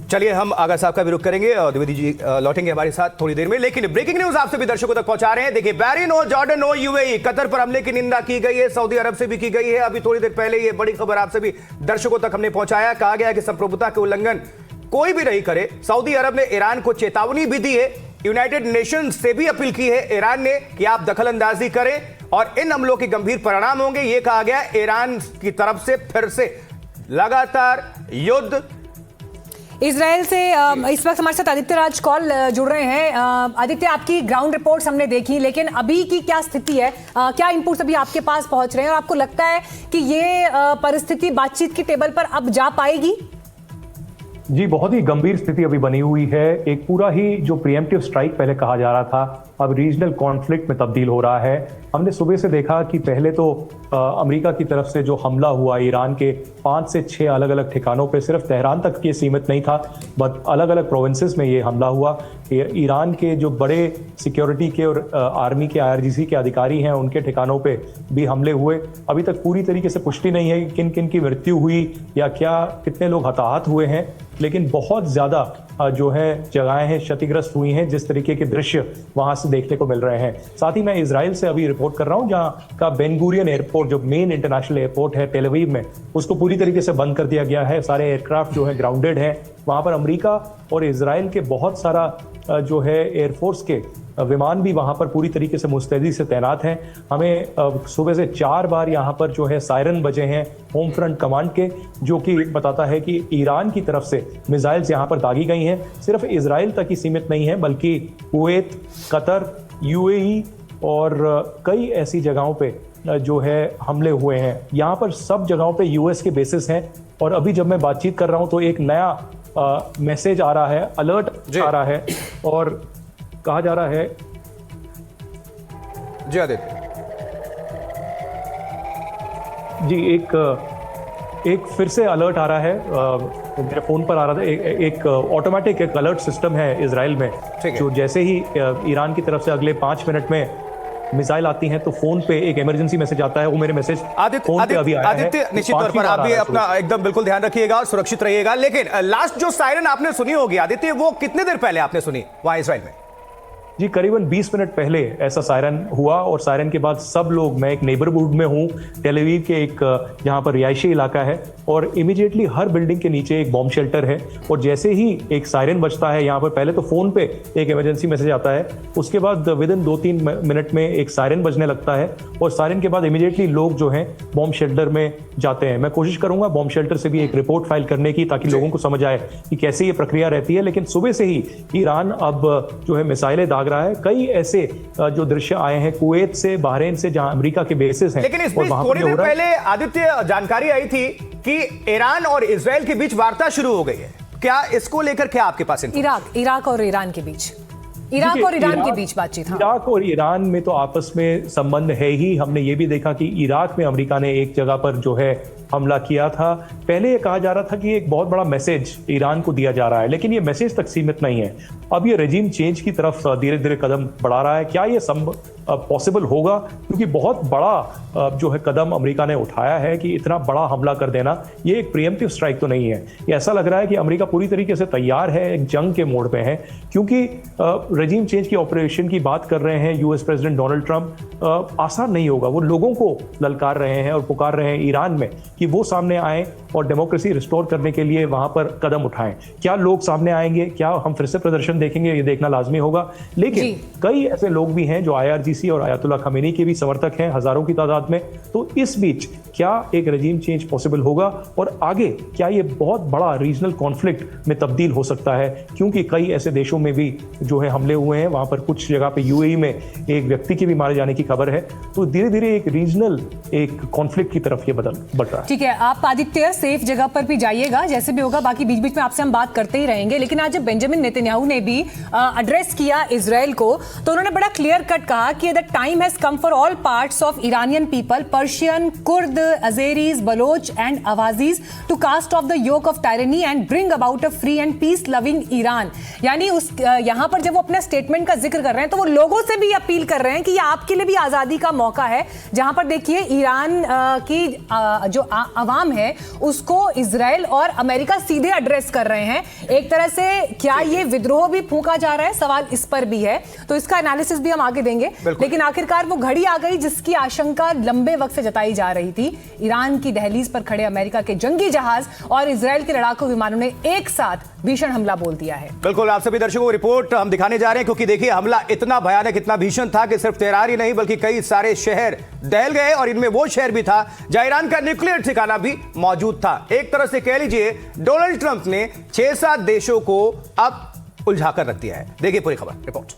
चलिए हम आगा साहब का भी रुख करेंगे और द्विवेदी जी लौटेंगे हमारे साथ थोड़ी देर में, लेकिन ब्रेकिंग न्यूज आपसे भी दर्शकों तक पहुंचा रहे हैं। देखिए, बहरीन हो, जॉर्डन हो, यूएई, कतर पर हमले की निंदा की गई है, सऊदी अरब से भी की गई है। अभी थोड़ी देर पहले ये बड़ी खबर आपसे भी दर्शकों तक हमने पहुंचाया। कहा गया कि संप्रभुता के उल्लंघन कोई भी नहीं करे। सऊदी अरब ने ईरान को चेतावनी भी दी है। यूनाइटेड नेशन से भी अपील की है ईरान ने कि आप दखल अंदाजी करें और इन हमलों के गंभीर परिणाम होंगे। यह कहा गया ईरान की तरफ से फिर से लगातार युद्ध। इजराइल से इस वक्त हमारे साथ आदित्य राज कॉल जुड़ रहे हैं। आदित्य, आपकी ग्राउंड रिपोर्ट्स हमने देखी, लेकिन अभी की क्या स्थिति है? क्या इनपुट्स अभी आपके पास पहुंच रहे हैं और आपको लगता है कि ये परिस्थिति बातचीत की टेबल पर अब जा पाएगी? जी, बहुत ही गंभीर स्थिति अभी बनी हुई है। एक पूरा ही जो प्रीएम्प्टिव स्ट्राइक पहले कहा जा रहा था, अब रीजनल कॉन्फ्लिक्ट में तब्दील हो रहा है। हमने सुबह से देखा कि पहले तो अमेरिका की तरफ से जो हमला हुआ ईरान के 5 से 6 अलग अलग ठिकानों पे, सिर्फ तेहरान तक ये सीमित नहीं था, बट अलग अलग प्रोविंसेस में ये हमला हुआ। ईरान के जो बड़े सिक्योरिटी के और आर्मी के IRGC के अधिकारी हैं, उनके ठिकानों पे भी हमले हुए। अभी तक पूरी तरीके से पुष्टि नहीं है कि किन किन की मृत्यु हुई या क्या कितने लोग हताहत हुए हैं, लेकिन बहुत ज़्यादा जो है जगहें हैं क्षतिग्रस्त हुई हैं, जिस तरीके के दृश्य वहां से देखने को मिल रहे हैं। साथ ही मैं इजराइल से अभी रिपोर्ट कर रहा हूं, जहां का बेन गुरियन एयरपोर्ट, जो मेन इंटरनेशनल एयरपोर्ट है टेल अवीव में, उसको पूरी तरीके से बंद कर दिया गया है। सारे एयरक्राफ्ट जो है ग्राउंडेड है। वहां पर अमेरिका और इजराइल के बहुत सारा जो है एयरफोर्स के विमान भी वहां पर पूरी तरीके से मुस्तैदी से तैनात हैं। हमें सुबह से 4 बार यहाँ पर जो है सायरन बजे हैं होम फ्रंट कमांड के, जो कि बताता है कि ईरान की तरफ से मिसाइल्स यहाँ पर दागी गई हैं। सिर्फ इजराइल तक ही सीमित नहीं है, बल्कि कुवैत, कतर, UAE और कई ऐसी जगहों पे जो है हमले हुए हैं। यहाँ पर सब जगहों पे US के बेसिस हैं। और अभी जब मैं बातचीत कर रहा हूँ तो एक नया मैसेज आ रहा है, अलर्ट आ रहा है, और कहा जा रहा है जी आदित्य जी, एक फिर से अलर्ट आ रहा है, मेरे फोन पर आ रहा था। एक ऑटोमेटिक एक अलर्ट सिस्टम है इजराइल में, जो जैसे ही ईरान की तरफ से अगले 5 मिनट में मिसाइल आती हैं तो फोन पे एक इमरजेंसी मैसेज आता है। वो मेरे मैसेज फोन पे अभी आया है। आदित्य, निश्चित तौर पर आप भी अपना एकदम बिल्कुल ध्यान रखिएगा और सुरक्षित रहिएगा। लेकिन लास्ट जो सायरन आपने सुनी होगी आदित्य, वो कितने देर पहले आपने सुनी वहां इजराइल में? जी, करीबन 20 मिनट पहले ऐसा सायरन हुआ, और सायरन के बाद सब लोग, मैं एक नेबरहुड में हूँ टेल अवीव के, एक यहाँ पर रिहायशी इलाका है, और इमीडिएटली हर बिल्डिंग के नीचे एक बॉम्ब शेल्टर है। और जैसे ही एक सायरन बजता है यहाँ पर, पहले तो फ़ोन पे एक इमरजेंसी मैसेज आता है, उसके बाद विदिन 2-3 मिनट में एक सायरन बजने लगता है, और सायरन के बाद इमीडिएटली लोग जो हैं बॉम्ब शेल्टर में जाते हैं। मैं कोशिश करूँगा बॉम्ब शेल्टर से भी एक रिपोर्ट फाइल करने की, ताकि लोगों को समझ आए कि कैसे ये प्रक्रिया रहती है। लेकिन सुबह से ही ईरान अब जो है मिसाइलें दाग रहा है। कई ऐसे जो दृश्य आए हैं कुवैत से, बहरीन से, जहां अमेरिका के बेसिस हैं। लेकिन इस बीच थोड़ी देर पहले आदित्य जानकारी आई थी कि ईरान और इजराइल के बीच वार्ता शुरू हो गई है। क्या इसको लेकर क्या आपके पास इराक और ईरान के बीच, इराक और ईरान के बीच बातचीत? इराक और ईरान में तो आपस में संबंध है ही। हमने ये भी देखा कि इराक में अमेरिका ने एक जगह पर जो है हमला किया था। पहले ये कहा जा रहा था कि एक बहुत बड़ा मैसेज ईरान को दिया जा रहा है, लेकिन ये मैसेज तक सीमित नहीं है। अब ये रेजिम चेंज की तरफ धीरे धीरे कदम बढ़ा रहा है। क्या ये पॉसिबल होगा? क्योंकि बहुत बड़ा जो है कदम अमेरिका ने उठाया है कि इतना बड़ा हमला कर देना, ये एक प्रीएम्प्टिव स्ट्राइक तो नहीं है। ये ऐसा लग रहा है कि अमेरिका पूरी तरीके से तैयार है, एक जंग के मोड पे है। क्योंकि रेजिम चेंज की ऑपरेशन की बात कर रहे हैं US प्रेसिडेंट डोनाल्ड ट्रंप, आसान नहीं होगा। वो लोगों को ललकार रहे हैं और पुकार रहे हैं ईरान में कि वो सामने आए और डेमोक्रेसी रिस्टोर करने के लिए वहां पर कदम उठाएं। क्या लोग सामने आएंगे? क्या हम फिर से प्रदर्शन देखेंगे? ये देखना लाजमी होगा। लेकिन कई ऐसे लोग भी हैं जो IRGC और आयतुल्लाह खमेनी के भी समर्थक हैं, हजारों की तादाद में। तो इस बीच क्या एक रेजिम चेंज पॉसिबल होगा, और आगे क्या ये बहुत बड़ा रीजनल कॉन्फ्लिक्ट में तब्दील हो सकता है? क्योंकि कई ऐसे देशों में भी जो है हमले हुए हैं, वहां पर कुछ जगह पे UAE में एक व्यक्ति के भी मारे जाने की खबर है। तो धीरे धीरे एक रीजनल एक कॉन्फ्लिक्ट की तरफ ये बढ़ रहा है। ठीक है, आप आदित्य सेफ जगह पर भी जाइएगा, जैसे भी होगा। बाकी बीच बीच में आपसे हम बात करते ही रहेंगे। लेकिन आज जब बेंजामिन नेतन्याहू ने भी एड्रेस किया इजराइल को, तो उन्होंने बड़ा क्लियर कट कहा कि देखिए, the time has come for all parts of Iranian people, Persian, Kurd, Azeris, Baloch and Ahvazis to cast off the yoke of tyranny and bring about a free and peace loving Iran. यानी उस यहां पर जब वो अपने statement का जिक्र कर रहे हैं तो वो लोगों से भी अपील कर रहे हैं कि ये आपके लिए भी आजादी का मौका है, जहां पर देखिए ईरान की जो अवाम है उसको इजराइल और अमेरिका सीधे एड्रेस कर रहे हैं। एक तरह से क्या ये विद्रोह भी फूंका जा रहा है, सवाल इस पर भी है, तो इसका एनालिसिस भी हम आगे देंगे। लेकिन आखिरकार वो घड़ी आ गई जिसकी आशंका लंबे वक्त से जताई जा रही थी। ईरान की दहलीज पर खड़े अमेरिका के जंगी जहाज और इजराइल के लड़ाकू विमानों ने एक साथ भीषण हमला बोल दिया है। बिल्कुल, आप सभी दर्शकों को रिपोर्ट हम दिखाने जा रहे हैं, क्योंकि देखिए हमला इतना भयानक, इतना भीषण था कि सिर्फ तेहरान ही नहीं बल्कि कई सारे शहर दहल गए, और इनमें वो शहर भी था जहां ईरान का न्यूक्लियर ठिकाना भी मौजूद था। एक तरह से कह लीजिए डोनाल्ड ट्रंप ने 6-7 देशों को अब उलझा कर रख दिया है। देखिए पूरी खबर रिपोर्ट।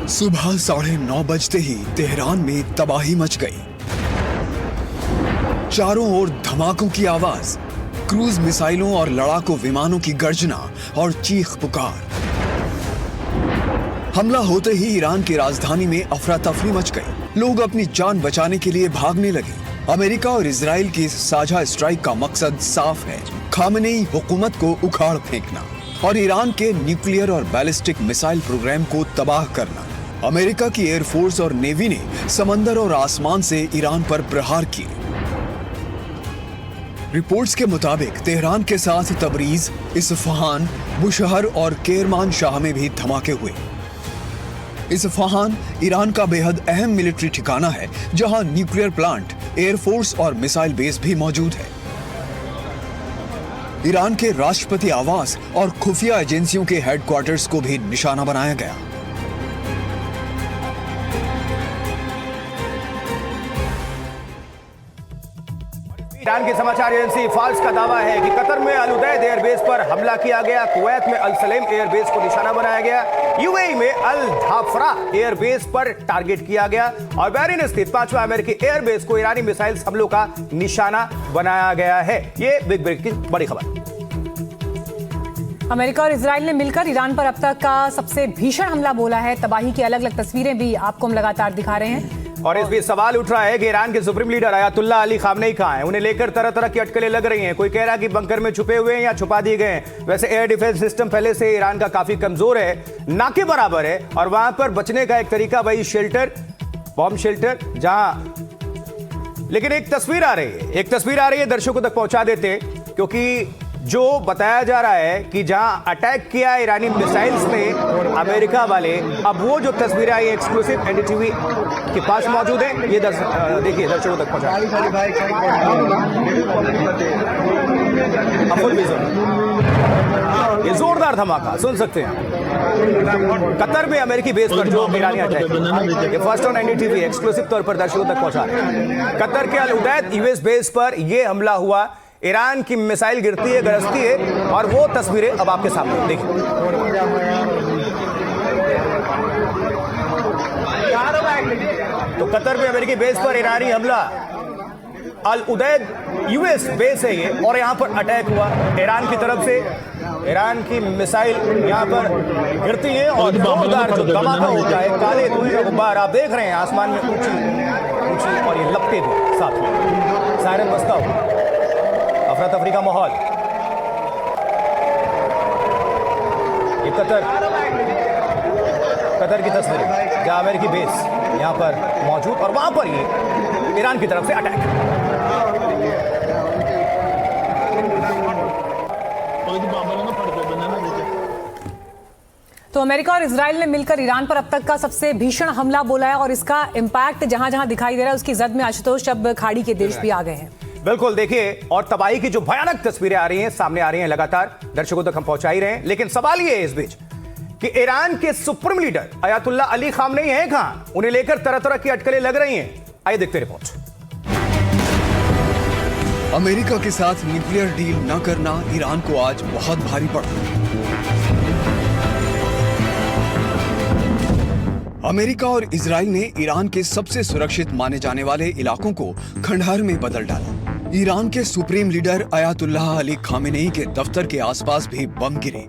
सुबह 9:30 बजते ही तेहरान में तबाही मच गई। चारों ओर धमाकों की आवाज, क्रूज मिसाइलों और लड़ाकू विमानों की गर्जना और चीख पुकार। हमला होते ही ईरान की राजधानी में अफरा तफरी मच गई। लोग अपनी जान बचाने के लिए भागने लगे। अमेरिका और इजराइल की साझा स्ट्राइक का मकसद साफ है, खामेनेई हुकूमत को उखाड़ फेंकना और ईरान के न्यूक्लियर और बैलिस्टिक मिसाइल प्रोग्राम को तबाह करना। अमेरिका की एयरफोर्स और नेवी ने समंदर और आसमान से ईरान पर प्रहार किए। रिपोर्ट्स के मुताबिक तेहरान के साथ तबरीज, इस्फहान, बुशहर और केरमान शाह में भी धमाके हुए। इस्फहान ईरान का बेहद अहम मिलिट्री ठिकाना है, जहां न्यूक्लियर प्लांट, एयरफोर्स और मिसाइल बेस भी मौजूद है। ईरान के राष्ट्रपति आवास और खुफिया एजेंसियों के हेडक्वार्टर्स को भी निशाना बनाया गया। ईरान की समाचार एजेंसी फाल्स का दावा है कि कतर में अल उदैद एयरबेस पर हमला किया गया, कुवैत में अल सलेम एयरबेस को निशाना बनाया गया, यूएई में अल धाफरा एयरबेस पर टारगेट किया गया और बहरीन स्थित 5वां अमेरिकी एयरबेस को ईरानी मिसाइल हमलों का निशाना बनाया गया है। ये बिग ब्रेक की बड़ी खबर। अमेरिका और इजराइल ने मिलकर ईरान पर अब तक का सबसे भीषण हमला बोला है। तबाही की अलग अलग तस्वीरें भी आपको हम लगातार दिखा रहे हैं। और इस बीच सवाल उठ रहा है कि ईरान के supreme leader Ayatollah Ali Khamenei कहां हैं? उन्हें लेकर तरह तरह की अटकलें लग रही हैं। कोई कह रहा है कि बंकर में छुपे हुए हैं या छुपा दिए गए हैं। वैसे एयर डिफेंस सिस्टम पहले से ईरान का काफी कमजोर है, ना के बराबर है, और वहां पर बचने का एक तरीका वही शेल्टर, बॉम्ब शेल्टर, जहां लेकिन एक तस्वीर आ रही है दर्शकों तक पहुंचा देते, क्योंकि जो बताया जा रहा है कि जहां अटैक किया ईरानी मिसाइल्स ने अमेरिका वाले, अब वो जो तस्वीरें आई एक्सक्लूसिव एनडीटीवी के पास मौजूद है, ये देखिए दर्शकों तक पहुंचा। ये जोरदार धमाका सुन सकते हैं कतर में अमेरिकी बेस पर जो ईरानी अटैक, ये फर्स्ट ऑन एनडीटीवी एक्सक्लूसिव तौर पर दर्शकों तक पहुंचा रहे हैं। कतर के अल उदैद यूएस बेस पर यह हमला हुआ, ईरान की मिसाइल गिरती है, गरजती है, और वो तस्वीरें अब आपके सामने देखिए। तो कतर में अमेरिकी बेस पर ईरानी हमला, अल उदैद यूएस बेस है ये, और यहां पर अटैक हुआ ईरान की तरफ से। ईरान की मिसाइल यहां पर गिरती है और जोरदार जो धमाका होता है, काले धुएं का गुब्बार आप देख रहे हैं आसमान में ऊंची और ये लपटे हुए, साथ में सायरन बजता हुआ, अफरा तफरी का माहौल। ये कतर की तस्वीर जहां अमेरिकी बेस यहां पर मौजूद और वहां पर ये ईरान की तरफ से अटैक। तो अमेरिका और इजराइल ने मिलकर ईरान पर अब तक का सबसे भीषण हमला बोला है और इसका इंपैक्ट जहां जहां दिखाई दे रहा है उसकी जद में आशुतोष अब खाड़ी के देश भी आ गए हैं। बिल्कुल, देखिए, और तबाही की जो भयानक तस्वीरें आ रही हैं, सामने आ रही हैं, लगातार दर्शकों तक हम पहुंचा ही रहे हैं। लेकिन सवाल ये है इस बीच कि ईरान के supreme leader Ayatollah Ali Khamenei हैं कहां? उन्हें लेकर तरह तरह की अटकलें लग रही हैं। आइए देखते रिपोर्ट। अमेरिका के साथ न्यूक्लियर डील न करना ईरान को आज बहुत भारी पड़ा। अमेरिका और इजराइल ने ईरान के सबसे सुरक्षित माने जाने वाले इलाकों को खंडहर में बदल डाला। ईरान के supreme leader Ayatollah Ali Khamenei के दफ्तर के आसपास भी बम गिरे।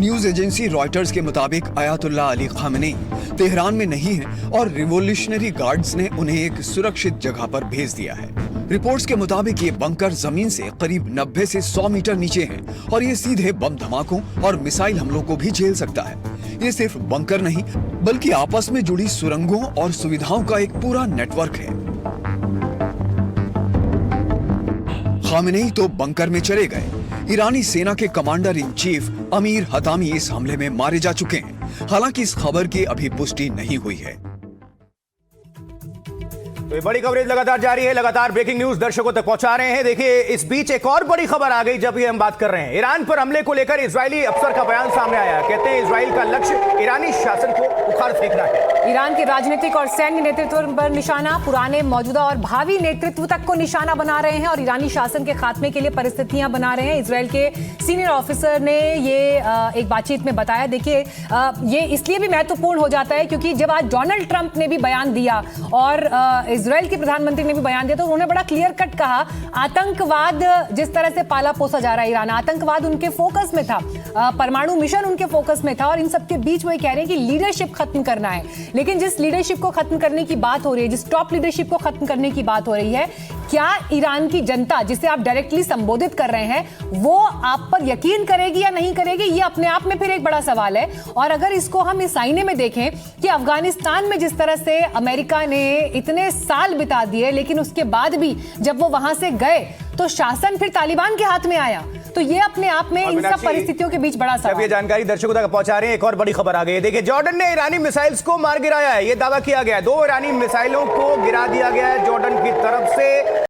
न्यूज एजेंसी रॉयटर्स के मुताबिक अयातुल्ला अली खामनेई तेहरान में नहीं है और रिवोल्यूशनरी गार्ड्स ने उन्हें एक सुरक्षित जगह पर भेज दिया है। रिपोर्ट्स के मुताबिक ये बंकर जमीन से करीब 90 से 100 मीटर नीचे है और ये सीधे बम धमाकों और मिसाइल हमलों को भी झेल सकता है। ये सिर्फ बंकर नहीं बल्कि आपस में जुड़ी सुरंगों और सुविधाओं का एक पूरा नेटवर्क है। खामेनेई तो बंकर में चले गए। ईरानी सेना के कमांडर इन चीफ अमीर हतामी इस हमले में मारे जा चुके हैं। हालांकि इस खबर की अभी पुष्टि नहीं हुई है। तो ये बड़ी कवरेज लगातार जारी है, लगातार ब्रेकिंग न्यूज दर्शकों तक पहुंचा रहे हैं। देखिए, इस बीच एक और बड़ी खबर आ गई जब ये हम बात कर रहे हैं। ईरान पर हमले को लेकर इजरायली अफसर का बयान सामने आया। कहते हैं इजराइल का लक्ष्य ईरानी शासन को उखाड़ फेंकना है। ईरान के राजनीतिक और सैन्य नेतृत्व पर निशाना, पुराने, मौजूदा और भावी नेतृत्व तक को निशाना बना रहे हैं और ईरानी शासन के खात्मे के लिए परिस्थितियां बना रहे हैं। इजराइल के सीनियर ऑफिसर ने ये एक बातचीत में बताया। देखिए, ये इसलिए भी महत्वपूर्ण हो जाता है क्योंकि जब आज डोनाल्ड ट्रंप ने भी बयान दिया और इजराइल के प्रधानमंत्री ने भी बयान दिया तो उन्होंने बड़ा क्लियर कट कहा, आतंकवाद जिस तरह से पाला पोसा जा रहा है ईरान, आतंकवाद उनके फोकस में था, परमाणु मिशन उनके फोकस में था और इन सबके बीच वो कह रहे हैं कि लीडरशिप खत्म करना है। लेकिन जिस लीडरशिप को खत्म करने की बात हो रही है, जिस टॉप लीडरशिप को खत्म करने की बात हो रही है, क्या ईरान की जनता जिसे आप डायरेक्टली संबोधित कर रहे हैं वो आप पर यकीन करेगी या नहीं करेगी, ये अपने आप में फिर एक बड़ा सवाल है। और अगर इसको हम इस आईने में देखें कि अफगानिस्तान में जिस तरह से अमेरिका ने इतने साल बिता दिए लेकिन उसके बाद भी जब वो वहां से गए तो शासन फिर तालिबान के हाथ में आया, तो ये अपने आप में इन सब परिस्थितियों के बीच बड़ा सवाल। जब ये जानकारी दर्शकों तक पहुंचा रहे हैं, एक और बड़ी खबर आ गई है। देखिए, जॉर्डन ने ईरानी मिसाइल्स को मार गिराया है, ये दावा किया गया है। 2 ईरानी मिसाइलों को गिरा दिया गया है जॉर्डन की तरफ से।